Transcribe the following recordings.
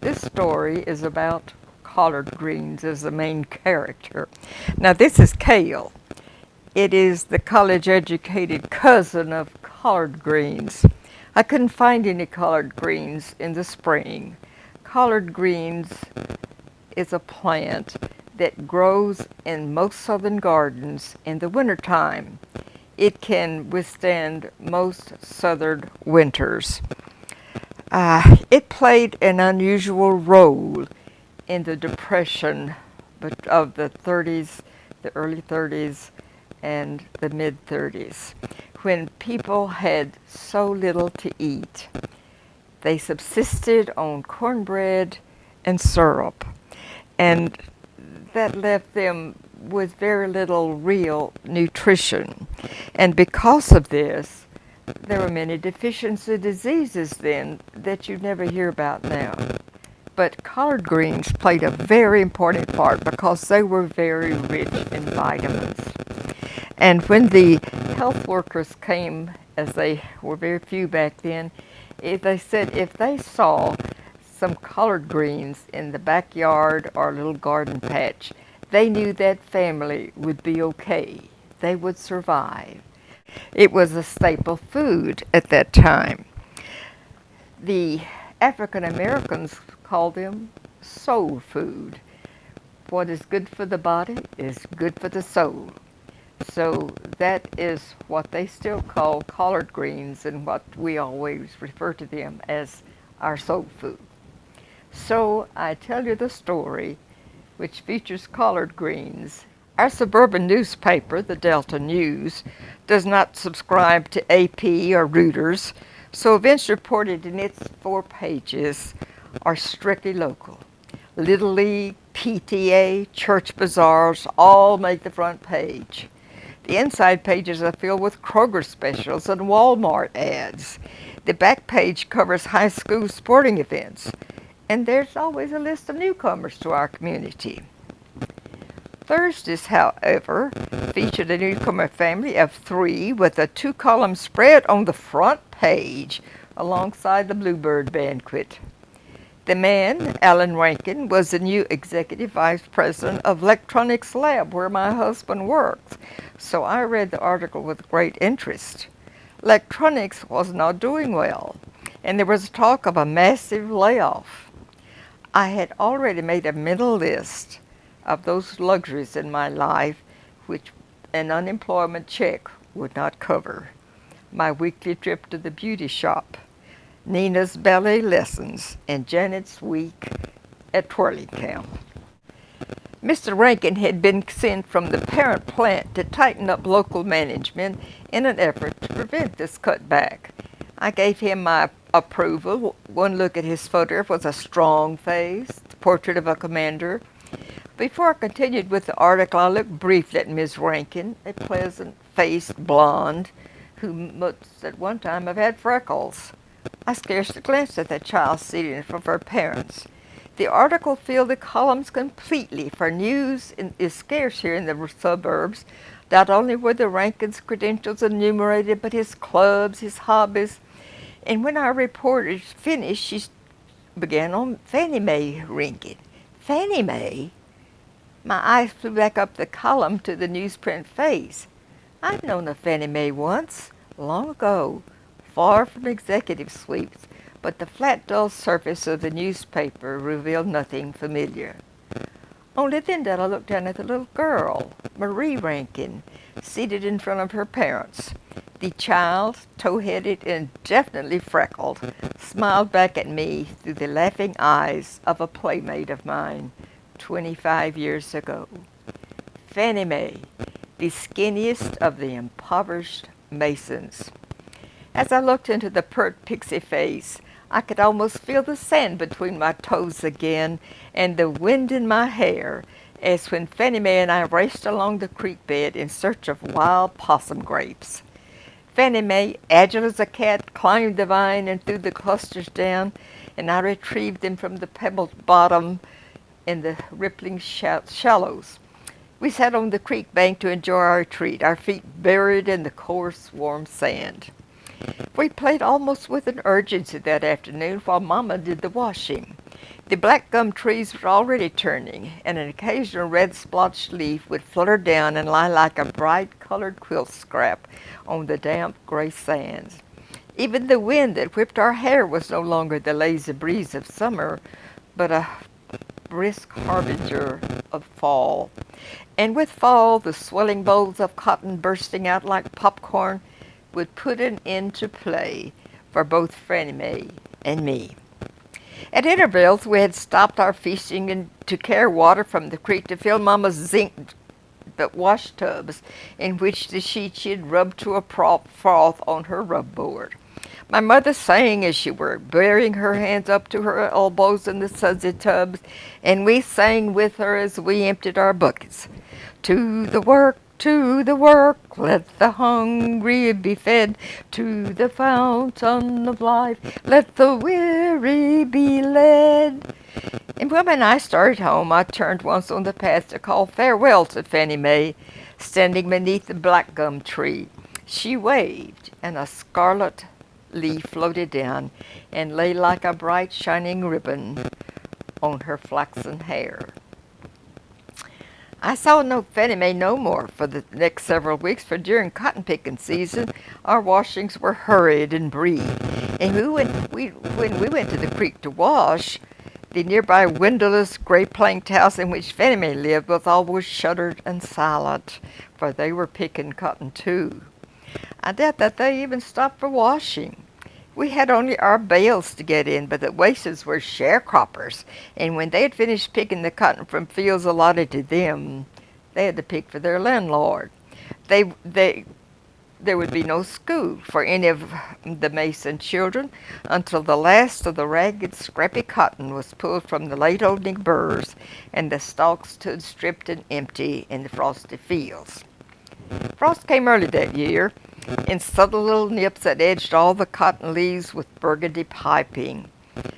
This story is about collard greens as the main character. Now, this is kale. It is the college-educated cousin of collard greens. I couldn't find any collard greens in the spring. Collard greens is a plant that grows in most southern gardens in the wintertime. It can withstand most southern winters. It played an unusual role in the Depression of the 30s, the early 30s, and the mid 30s, when people had so little to eat. They subsisted on cornbread and syrup, and that left them with very little real nutrition. And because of this, there were many deficiency diseases then that you never hear about now. But collard greens played a very important part because they were very rich in vitamins. And when the health workers came, as they were very few back then, they said if they saw some collard greens in the backyard or little garden patch, they knew that family would be okay. They would survive. It was a staple food at that time. The African Americans called them soul food. What is good for the body is good for the soul. So that is what they still call collard greens and what we always refer to them as our soul food. So I tell you the story which features collard greens. Our suburban newspaper, the Delta News, does not subscribe to AP or Reuters, so events reported in its 4 pages are strictly local. Little League, PTA, church bazaars all make the front page. The inside pages are filled with Kroger specials and Walmart ads. The back page covers high school sporting events, and there's always a list of newcomers to our community. Thursdays, however, featured a newcomer family of 3 with a 2-column spread on the front page alongside the Bluebird banquet. The man, Alan Rankin, was the new executive vice president of Electronics Lab where my husband works, so I read the article with great interest. Electronics was not doing well, and there was talk of a massive layoff. I had already made a mental list of those luxuries in my life which an unemployment check would not cover. My weekly trip to the beauty shop, Nina's ballet lessons, and Janet's week at twirling camp. Mr. Rankin had been sent from the parent plant to tighten up local management in an effort to prevent this cutback. I gave him my approval. One look at his photograph was a strong face, the portrait of a commander. Before I continued with the article, I looked briefly at Ms. Rankin, a pleasant-faced blonde who must at one time have had freckles. I scarcely glanced at that child seated in front of her parents. The article filled the columns completely, for news is scarce here in the suburbs. Not only were the Rankin's credentials enumerated, but his clubs, his hobbies. And when our reporter finished, she began on Fannie Mae Rankin. Fannie Mae? My eyes flew back up the column to the newsprint face. I'd known a Fannie Mae once, long ago, far from executive suites, but the flat, dull surface of the newspaper revealed nothing familiar. Only then did I look down at the little girl, Marie Rankin, seated in front of her parents. The child, tow-headed and definitely freckled, smiled back at me through the laughing eyes of a playmate of mine 25 years ago. Fannie Mae, the skinniest of the impoverished Masons. As I looked into the pert pixie face, I could almost feel the sand between my toes again and the wind in my hair, as when Fannie Mae and I raced along the creek bed in search of wild possum grapes. Fannie Mae, agile as a cat, climbed the vine and threw the clusters down, and I retrieved them from the pebbled bottom in the rippling shallows. We sat on the creek bank to enjoy our treat, our feet buried in the coarse, warm sand. We played almost with an urgency that afternoon while Mama did the washing. The black gum trees were already turning, and an occasional red splotched leaf would flutter down and lie like a bright-colored quilt scrap on the damp gray sands. Even the wind that whipped our hair was no longer the lazy breeze of summer, but a brisk harbinger of fall. And with fall, the swelling bowls of cotton bursting out like popcorn would put an end to play for both Fannie Mae and me. At intervals, we had stopped our fishing and to carry water from the creek to fill Mama's zinc wash tubs, in which the sheets she had rubbed to a froth on her rub board. My mother sang as she worked, burying her hands up to her elbows in the sudsy tubs, and we sang with her as we emptied our buckets. To the work, let the hungry be fed. To the fountain of life, let the weary be led. And when I started home, I turned once on the path to call farewell to Fannie Mae, standing beneath the black gum tree. She waved, and a scarlet leaf floated down and lay like a bright shining ribbon on her flaxen hair. I saw no Fannie Mae no more for the next several weeks, for during cotton picking season our washings were hurried and brief, and when we went to the creek to wash, the nearby windowless gray planked house in which Fannie Mae lived was always shuttered and silent, for they were picking cotton too. I doubt that they even stopped for washing. We had only our bales to get in, but the Wastes were sharecroppers, and when they had finished picking the cotton from fields allotted to them, they had to pick for their landlord. There would be no school for any of the Mason children until the last of the ragged, scrappy cotton was pulled from the late opening burrs, and the stalks stood stripped and empty in the frosty fields. Frost came early that year, in subtle little nips that edged all the cotton leaves with burgundy piping.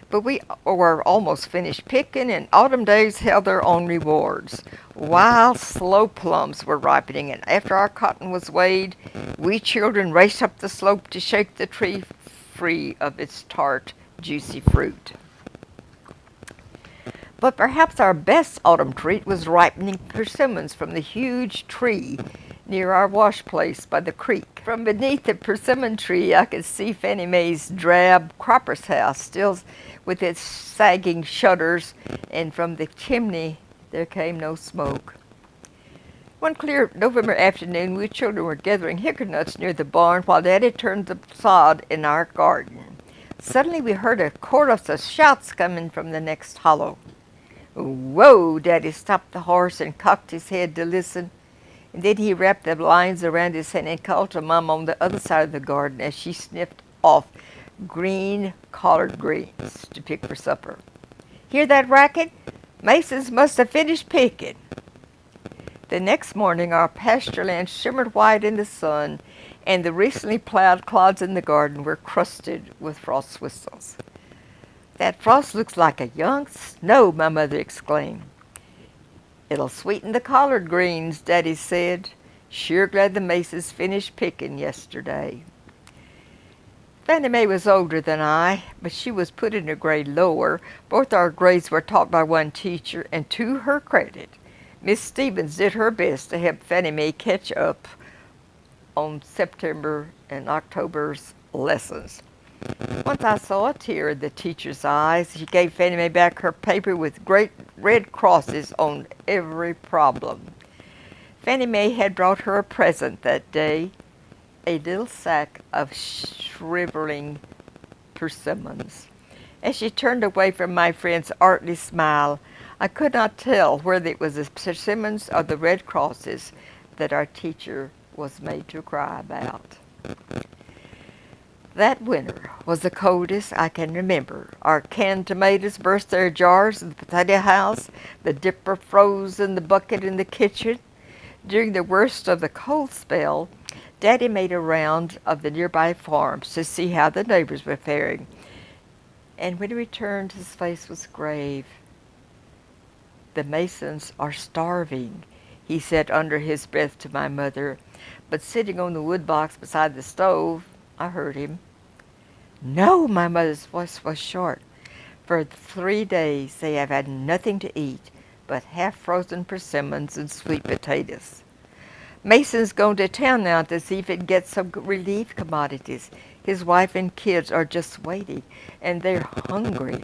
But we were almost finished picking, and autumn days held their own rewards. Wild slow plums were ripening, and after our cotton was weighed, we children raced up the slope to shake the tree free of its tart, juicy fruit. But perhaps our best autumn treat was ripening persimmons from the huge tree near our wash place by the creek. From beneath the persimmon tree, I could see Fannie Mae's drab cropper's house, still with its sagging shutters, and from the chimney there came no smoke. One clear November afternoon, we children were gathering hickory nuts near the barn while Daddy turned the sod in our garden. Suddenly we heard a chorus of shouts coming from the next hollow. Whoa! Daddy stopped the horse and cocked his head to listen. And then he wrapped the lines around his head and called to Mom on the other side of the garden as she sniffed off green collard greens to pick for supper. Hear that racket? Masons must have finished picking. The next morning our pasture land shimmered white in the sun, and the recently plowed clods in the garden were crusted with frost whistles. That frost looks like a young snow, my mother exclaimed. It'll sweeten the collard greens, Daddy said. Sure glad the Masons finished picking yesterday. Fannie Mae was older than I, but she was put in a grade lower. Both our grades were taught by one teacher, and to her credit, Miss Stevens did her best to help Fannie Mae catch up on September and October's lessons. Once I saw a tear in the teacher's eyes. She gave Fannie Mae back her paper with great red crosses on every problem. Fannie Mae had brought her a present that day, a little sack of shriveling persimmons. As she turned away from my friend's artly smile, I could not tell whether it was the persimmons or the red crosses that our teacher was made to cry about. That winter was the coldest I can remember. Our canned tomatoes burst their jars in the potato house. The dipper froze in the bucket in the kitchen. During the worst of the cold spell, Daddy made a round of the nearby farms to see how the neighbors were faring. And when he returned, his face was grave. The Masons are starving, he said under his breath to my mother. But sitting on the wood box beside the stove, I heard him. No, my mother's voice was short. For 3 days they have had nothing to eat but half-frozen persimmons and sweet potatoes. Mason's going to town now to see if he can get some relief commodities. His wife and kids are just waiting, and they're hungry.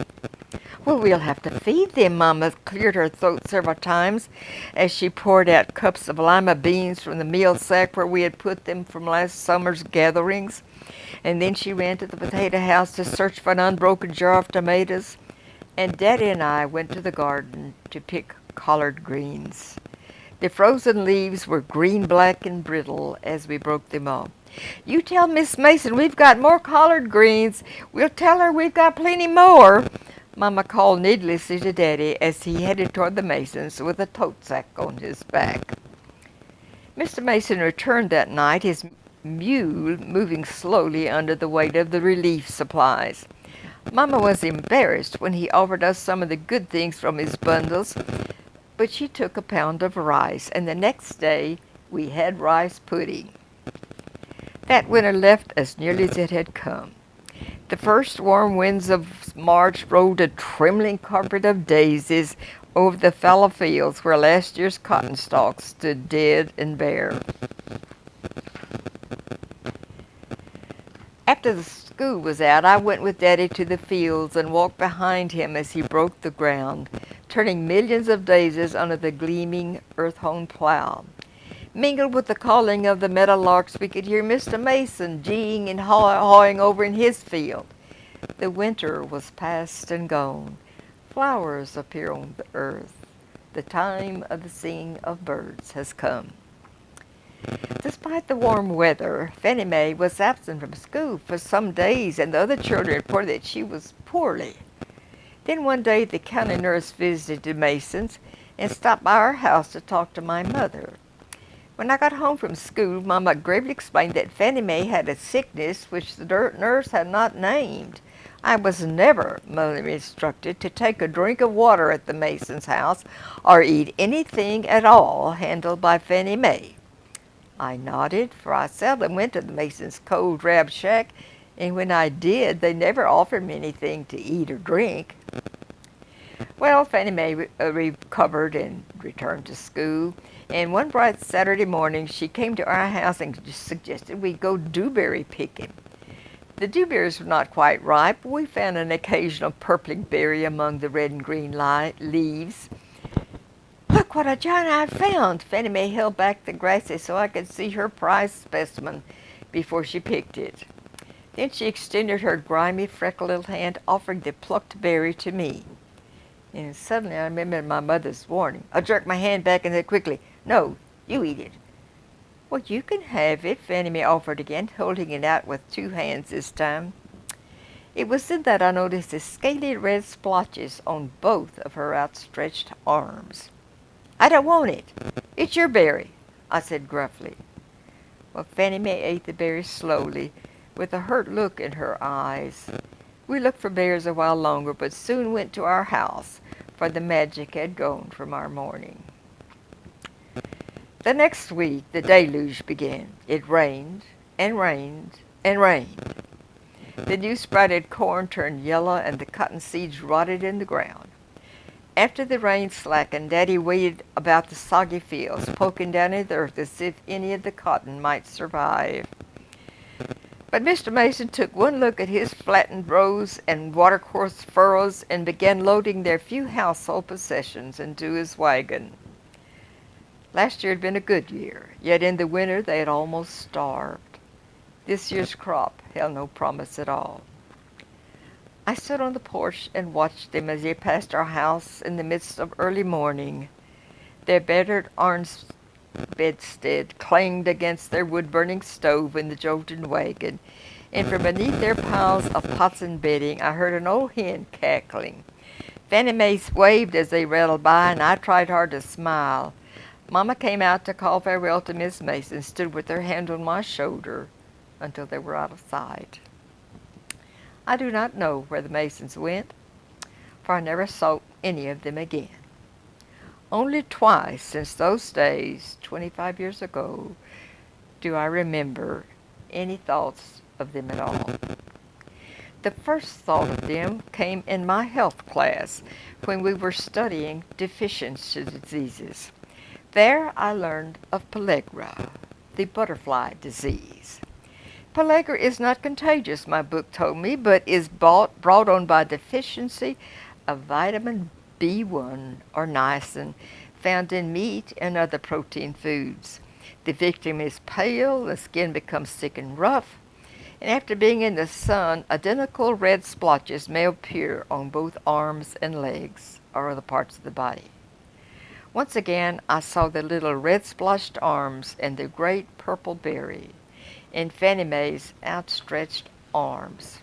Well, we'll have to feed them, Mama cleared her throat several times as she poured out cups of lima beans from the meal sack where we had put them from last summer's gatherings. And then she ran to the potato house to search for an unbroken jar of tomatoes. And Daddy and I went to the garden to pick collard greens. The frozen leaves were green, black, and brittle as we broke them off. You tell Miss Mason we've got more collard greens. We'll tell her we've got plenty more, Mama called needlessly to Daddy as he headed toward the Masons with a tote sack on his back. Mr. Mason returned that night, his mule moving slowly under the weight of the relief supplies. Mama was embarrassed when he offered us some of the good things from his bundles, but she took a pound of rice, and the next day we had rice pudding. That winter left as nearly as it had come. The first warm winds of March rolled a trembling carpet of daisies over the fallow fields where last year's cotton stalks stood dead and bare. After the school was out, I went with Daddy to the fields and walked behind him as he broke the ground, turning millions of daisies under the gleaming earth-hone plow. Mingled with the calling of the meadowlarks, we could hear Mr. Mason geeing and hawing over in his field. The winter was past and gone. Flowers appear on the earth. The time of the singing of birds has come. Despite the warm weather, Fannie Mae was absent from school for some days, and the other children reported that she was poorly. Then one day the county nurse visited the Masons and stopped by our house to talk to my mother. When I got home from school, Mama gravely explained that Fannie Mae had a sickness which the nurse had not named. I was never, Mother instructed, to take a drink of water at the Mason's house or eat anything at all handled by Fannie Mae. I nodded, for I seldom went to the Masons' cold drab shack, and when I did, they never offered me anything to eat or drink. Well, Fannie Mae recovered and returned to school, and one bright Saturday morning she came to our house and suggested we go dewberry picking. The dewberries were not quite ripe, but we found an occasional purpling berry among the red and green leaves. Look what a giant I found! Fannie Mae held back the grasses so I could see her prized specimen before she picked it. Then she extended her grimy, freckled little hand, offering the plucked berry to me. And suddenly I remembered my mother's warning. I jerked my hand back and said quickly, "No, you eat it." "Well, you can have it," Fannie Mae offered again, holding it out with two hands this time. It was then that I noticed the scaly red splotches on both of her outstretched arms. "I don't want it. It's your berry," I said gruffly. Well, Fannie Mae ate the berry slowly, with a hurt look in her eyes. We looked for berries a while longer, but soon went to our house, for the magic had gone from our morning. The next week, the deluge began. It rained and rained and rained. The new sprouted corn turned yellow, and the cotton seeds rotted in the ground. After the rain slackened, Daddy waded about the soggy fields, poking down in the earth as if any of the cotton might survive. But Mr. Mason took one look at his flattened rows and watercourse furrows and began loading their few household possessions into his wagon. Last year had been a good year, yet in the winter they had almost starved. This year's crop held no promise at all. I stood on the porch and watched them as they passed our house in the midst of early morning. Their battered orange bedstead clanged against their wood-burning stove in the jolting wagon, and from beneath their piles of pots and bedding I heard an old hen cackling. Fannie Mae waved as they rattled by, and I tried hard to smile. Mama came out to call farewell to Miss Mason, stood with her hand on my shoulder until they were out of sight. I do not know where the Masons went, for I never saw any of them again. Only twice since those days, 25 years ago, do I remember any thoughts of them at all. The first thought of them came in my health class when we were studying deficiency diseases. There I learned of pellagra, the butterfly disease. Pellagra is not contagious, my book told me, but is brought on by deficiency of vitamin B1 or niacin found in meat and other protein foods. The victim is pale, the skin becomes thick and rough, and after being in the sun, identical red splotches may appear on both arms and legs or other parts of the body. Once again, I saw the little red splotched arms and the great purple berry in Fannie Mae's outstretched arms.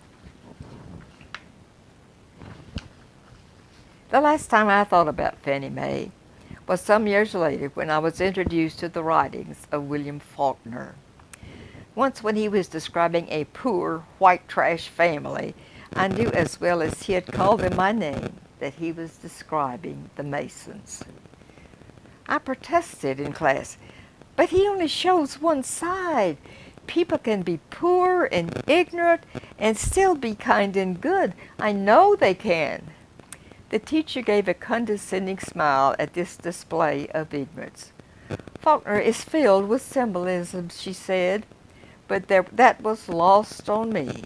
The last time I thought about Fannie Mae was some years later when I was introduced to the writings of William Faulkner. Once when he was describing a poor white trash family, I knew as well as he had called them by name that he was describing the Masons. I protested in class, but he only shows one side. People can be poor and ignorant and still be kind and good. I know they can. The teacher gave a condescending smile at this display of ignorance. Faulkner is filled with symbolism, she said, but that was lost on me,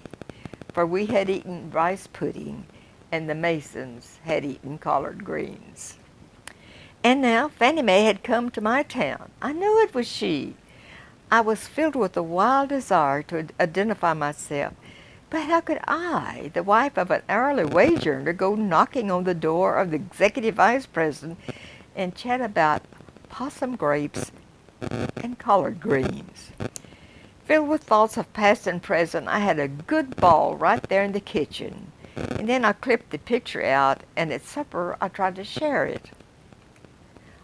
for we had eaten rice pudding and the Masons had eaten collard greens. And now Fannie Mae had come to my town. I knew it was she. I was filled with a wild desire to identify myself. But how could I, the wife of an hourly wage earner, go knocking on the door of the executive vice president and chat about possum grapes and collard greens? Filled with thoughts of past and present, I had a good ball right there in the kitchen. And then I clipped the picture out, and at supper I tried to share it.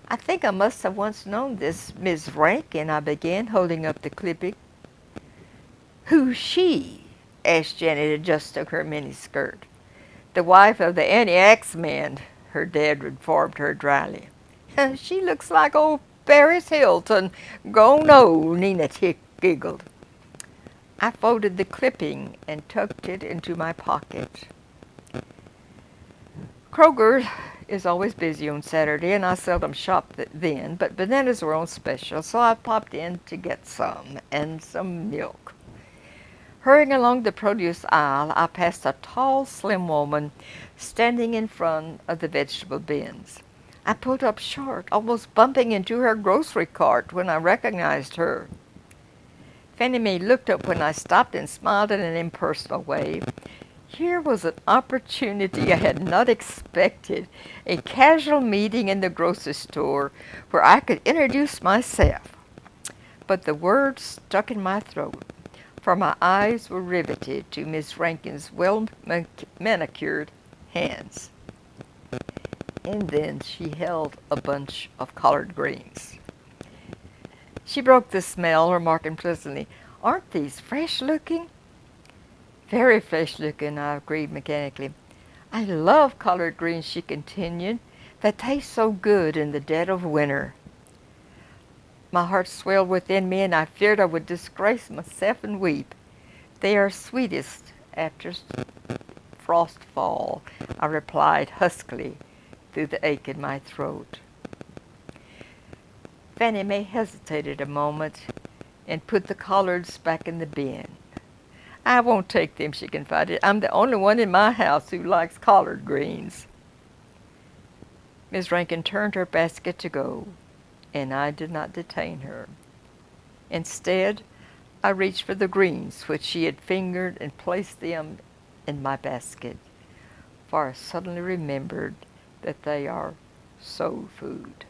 I think I must have once known this Miss Rankin, I began, holding up the clipping. Who's she? Asked Janet, adjusting her miniskirt. The wife of the anti-ax-man, her dad informed her dryly. She looks like old Paris Hilton. Go no, Nina giggled. I folded the clipping and tucked it into my pocket. Kroger is always busy on Saturday, and I seldom shop then, but bananas were on special, so I popped in to get some, and some milk. Hurrying along the produce aisle, I passed a tall, slim woman standing in front of the vegetable bins. I pulled up short, almost bumping into her grocery cart when I recognized her. Fannie Mae looked up when I stopped and smiled in an impersonal way. Here was an opportunity I had not expected, a casual meeting in the grocery store where I could introduce myself. But the words stuck in my throat, for my eyes were riveted to Miss Rankin's well-manicured hands. And then she held a bunch of collard greens. She broke the smell, remarking pleasantly, "Aren't these fresh-looking?" "Very fresh-looking," I agreed mechanically. "I love collard greens," she continued. "They taste so good in the dead of winter." My heart swelled within me, and I feared I would disgrace myself and weep. "They are sweetest after frost fall," I replied huskily through the ache in my throat. Fannie Mae hesitated a moment and put the collards back in the bin. "I won't take them," she confided. "I'm the only one in my house who likes collard greens." Miss Rankin turned her basket to go, and I did not detain her. Instead, I reached for the greens which she had fingered and placed them in my basket, for I suddenly remembered that they are soul food.